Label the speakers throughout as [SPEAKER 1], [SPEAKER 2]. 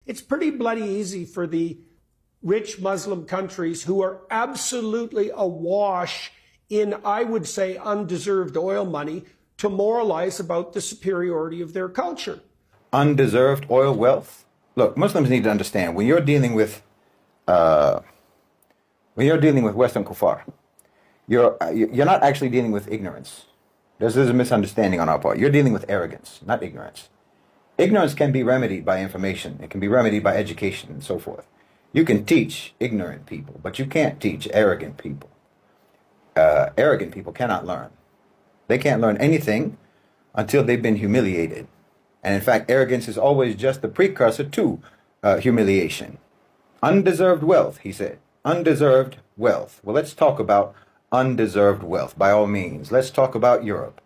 [SPEAKER 1] It's pretty bloody easy for the rich Muslim countries who are absolutely awash in, I would say, undeserved oil money to moralize about the superiority of their culture.
[SPEAKER 2] Undeserved oil wealth? Look, Muslims need to understand, when you're dealing with Western kuffar, you're not actually dealing with ignorance. This is a misunderstanding on our part. You're dealing with arrogance, not ignorance. Ignorance can be remedied by information. It can be remedied by education and so forth. You can teach ignorant people, but you can't teach arrogant people. Arrogant people cannot learn. They can't learn anything until they've been humiliated. And in fact, arrogance is always just the precursor to humiliation. Undeserved wealth, he said. Undeserved wealth. Well, let's talk about undeserved wealth, by all means. Let's talk about Europe.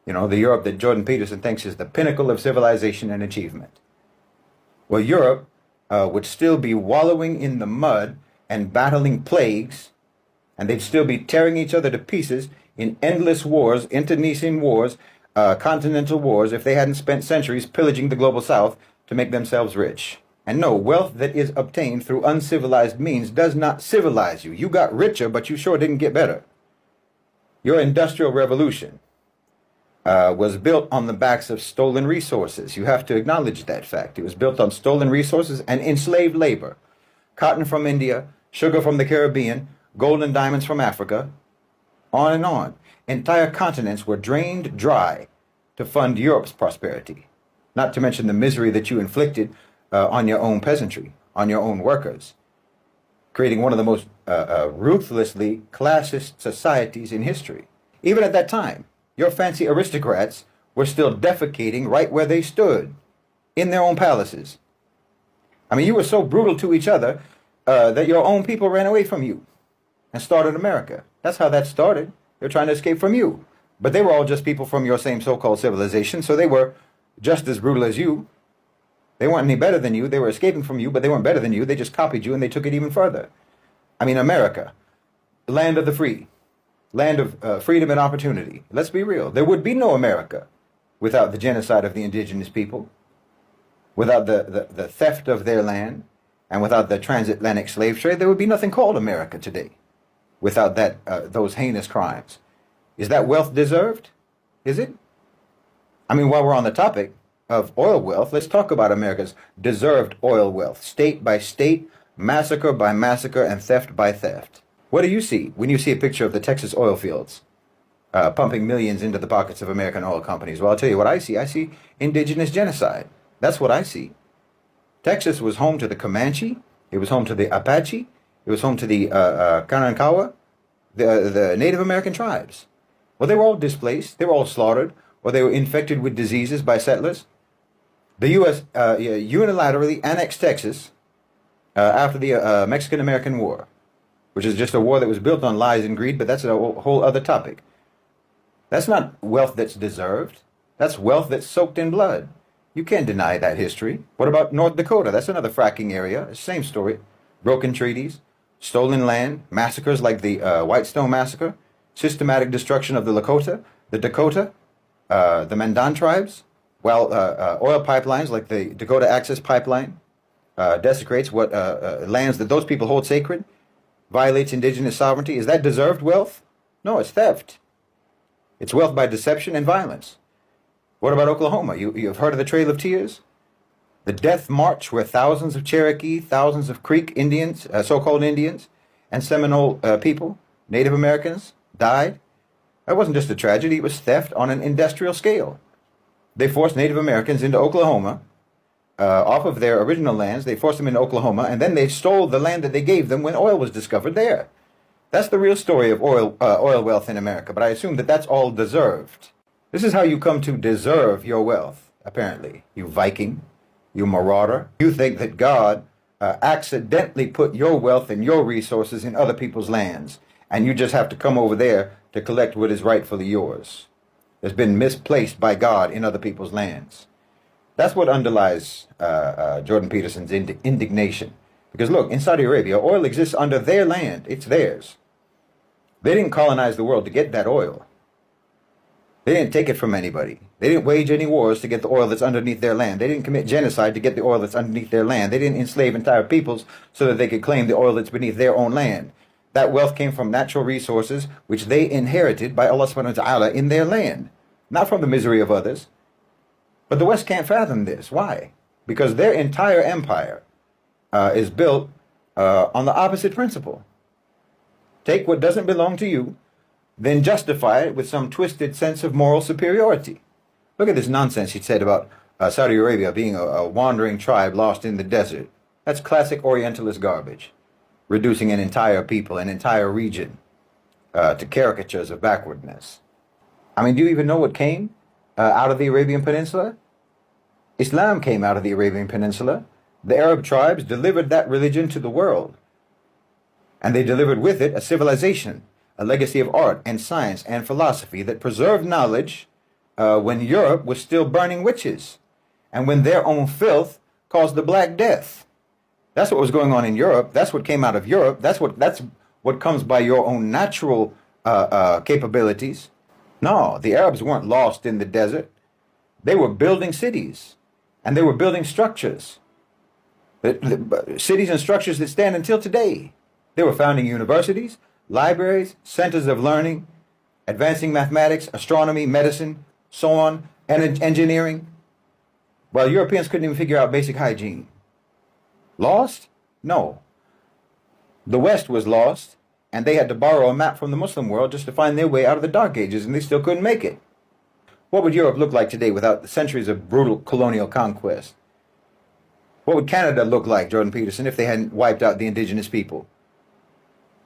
[SPEAKER 2] You know, the Europe that Jordan Peterson thinks is the pinnacle of civilization and achievement. Well, Europe would still be wallowing in the mud and battling plagues, and they'd still be tearing each other to pieces in endless wars, internecine wars, continental wars, if they hadn't spent centuries pillaging the global south to make themselves rich. And no, wealth that is obtained through uncivilized means does not civilize you. You got richer, but you sure didn't get better. Your industrial revolution was built on the backs of stolen resources. You have to acknowledge that fact. It was built on stolen resources and enslaved labor. Cotton from India, sugar from the Caribbean, gold and diamonds from Africa, on and on. Entire continents were drained dry to fund Europe's prosperity, not to mention the misery that you inflicted on your own peasantry, on your own workers, creating one of the most ruthlessly classist societies in history. Even at that time, your fancy aristocrats were still defecating right where they stood, in their own palaces. I mean, you were so brutal to each other that your own people ran away from you and started America. That's how that started. They're trying to escape from you. But they were all just people from your same so-called civilization, so they were just as brutal as you. They weren't any better than you. They were escaping from you, but they weren't better than you. They just copied you, and they took it even further. I mean, America, land of the free, land of freedom and opportunity. Let's be real. There would be no America without the genocide of the indigenous people, without the theft of their land, and without the transatlantic slave trade. There would be nothing called America today without those heinous crimes. Is that wealth deserved? Is it? I mean, while we're on the topic of oil wealth, let's talk about America's deserved oil wealth, state by state, massacre by massacre, and theft by theft. What do you see when you see a picture of the Texas oil fields pumping millions into the pockets of American oil companies? Well, I'll tell you what I see. I see indigenous genocide. That's what I see. Texas was home to the Comanche. It was home to the Apache. It was home to the Kanankawa, the Native American tribes. Well, they were all displaced. They were all slaughtered, or they were infected with diseases by settlers. The U.S. Unilaterally annexed Texas after the Mexican-American War, which is just a war that was built on lies and greed, but that's a whole other topic. That's not wealth that's deserved. That's wealth that's soaked in blood. You can't deny that history. What about North Dakota? That's another fracking area. Same story. Broken treaties, stolen land, massacres like the Whitestone Massacre, systematic destruction of the Lakota, the Dakota, the Mandan tribes, while oil pipelines like the Dakota Access Pipeline desecrates what lands that those people hold sacred, violates indigenous sovereignty. Is that deserved wealth? No, it's theft. It's wealth by deception and violence. What about Oklahoma? You've heard of the Trail of Tears? The Death March, where thousands of Cherokee, thousands of Creek Indians, so-called Indians, and Seminole people, Native Americans, died. That wasn't just a tragedy, it was theft on an industrial scale. They forced Native Americans into Oklahoma, off of their original lands. They forced them into Oklahoma, and then they stole the land that they gave them when oil was discovered there. That's the real story of oil wealth in America, but I assume that that's all deserved. This is how you come to deserve your wealth, apparently. You Viking, you marauder. You think that God accidentally put your wealth and your resources in other people's lands, and you just have to come over there to collect what is rightfully yours. It's been misplaced by God in other people's lands. That's what underlies Jordan Peterson's indignation. Because look, in Saudi Arabia, oil exists under their land. It's theirs. They didn't colonize the world to get that oil. They didn't take it from anybody. They didn't wage any wars to get the oil that's underneath their land. They didn't commit genocide to get the oil that's underneath their land. They didn't enslave entire peoples so that they could claim the oil that's beneath their own land. That wealth came from natural resources which they inherited by Allah subhanahu wa ta'ala in their land, not from the misery of others. But the West can't fathom this. Why? Because their entire empire is built on the opposite principle. Take what doesn't belong to you, then justify it with some twisted sense of moral superiority. Look at this nonsense he said about Saudi Arabia being a wandering tribe lost in the desert. That's classic Orientalist garbage, reducing an entire people, an entire region, to caricatures of backwardness. I mean, do you even know what came out of the Arabian Peninsula? Islam came out of the Arabian Peninsula. The Arab tribes delivered that religion to the world. And they delivered with it a civilization, a legacy of art and science and philosophy that preserved knowledge when Europe was still burning witches and when their own filth caused the Black Death. That's what was going on in Europe. That's what came out of Europe. That's what comes by your own natural capabilities. No, the Arabs weren't lost in the desert. They were building cities and they were building structures. Cities and structures that stand until today. They were founding universities, libraries, centers of learning, advancing mathematics, astronomy, medicine, so on, and engineering, while Europeans couldn't even figure out basic hygiene. Lost? No. The West was lost, and they had to borrow a map from the Muslim world just to find their way out of the Dark Ages, and they still couldn't make it. What would Europe look like today without the centuries of brutal colonial conquest? What would Canada look like, Jordan Peterson, if they hadn't wiped out the indigenous people?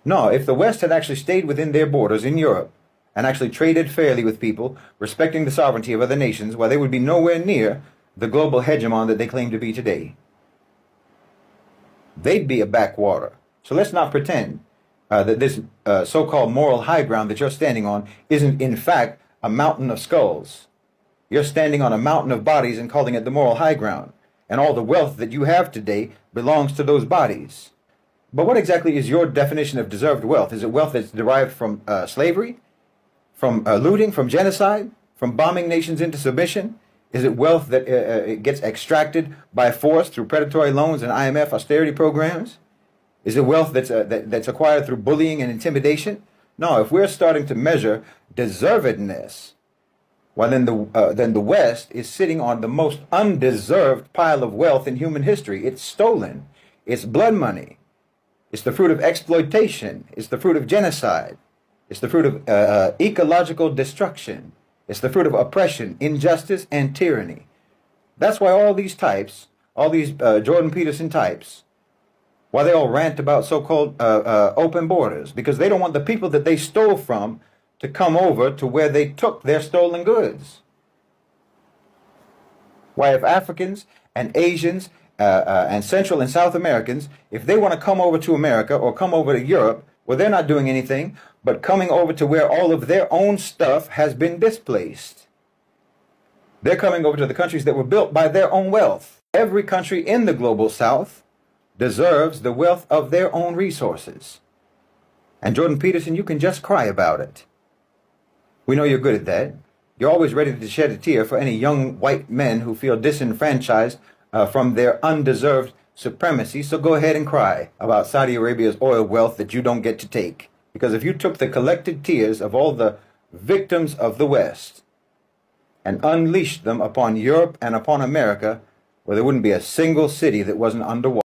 [SPEAKER 2] No, if the West had actually stayed within their borders in Europe and actually traded fairly with people, respecting the sovereignty of other nations, well, they would be nowhere near the global hegemon that they claim to be today. They'd be a backwater. So let's not pretend that this so-called moral high ground that you're standing on isn't in fact a mountain of skulls. You're standing on a mountain of bodies and calling it the moral high ground. And all the wealth that you have today belongs to those bodies. But what exactly is your definition of deserved wealth? Is it wealth that's derived from slavery, from looting, from genocide, from bombing nations into submission? Is it wealth that gets extracted by force through predatory loans and IMF austerity programs? Is it wealth that's acquired through bullying and intimidation? No, if we're starting to measure deservedness, well, then the West is sitting on the most undeserved pile of wealth in human history. It's stolen. It's blood money. It's the fruit of exploitation. It's the fruit of genocide. It's the fruit of ecological destruction. It's the fruit of oppression, injustice, and tyranny. That's why all these types, all these Jordan Peterson types, why they all rant about so-called open borders, because they don't want the people that they stole from to come over to where they took their stolen goods. Why, if Africans and Asians and Central and South Americans, if they want to come over to America or come over to Europe, well, they're not doing anything but coming over to where all of their own stuff has been displaced. They're coming over to the countries that were built by their own wealth. Every country in the global South deserves the wealth of their own resources. And Jordan Peterson, you can just cry about it. We know you're good at that. You're always ready to shed a tear for any young white men who feel disenfranchised from their undeserved supremacy. So go ahead and cry about Saudi Arabia's oil wealth that you don't get to take. Because if you took the collected tears of all the victims of the West and unleashed them upon Europe and upon America, well, there wouldn't be a single city that wasn't underwater.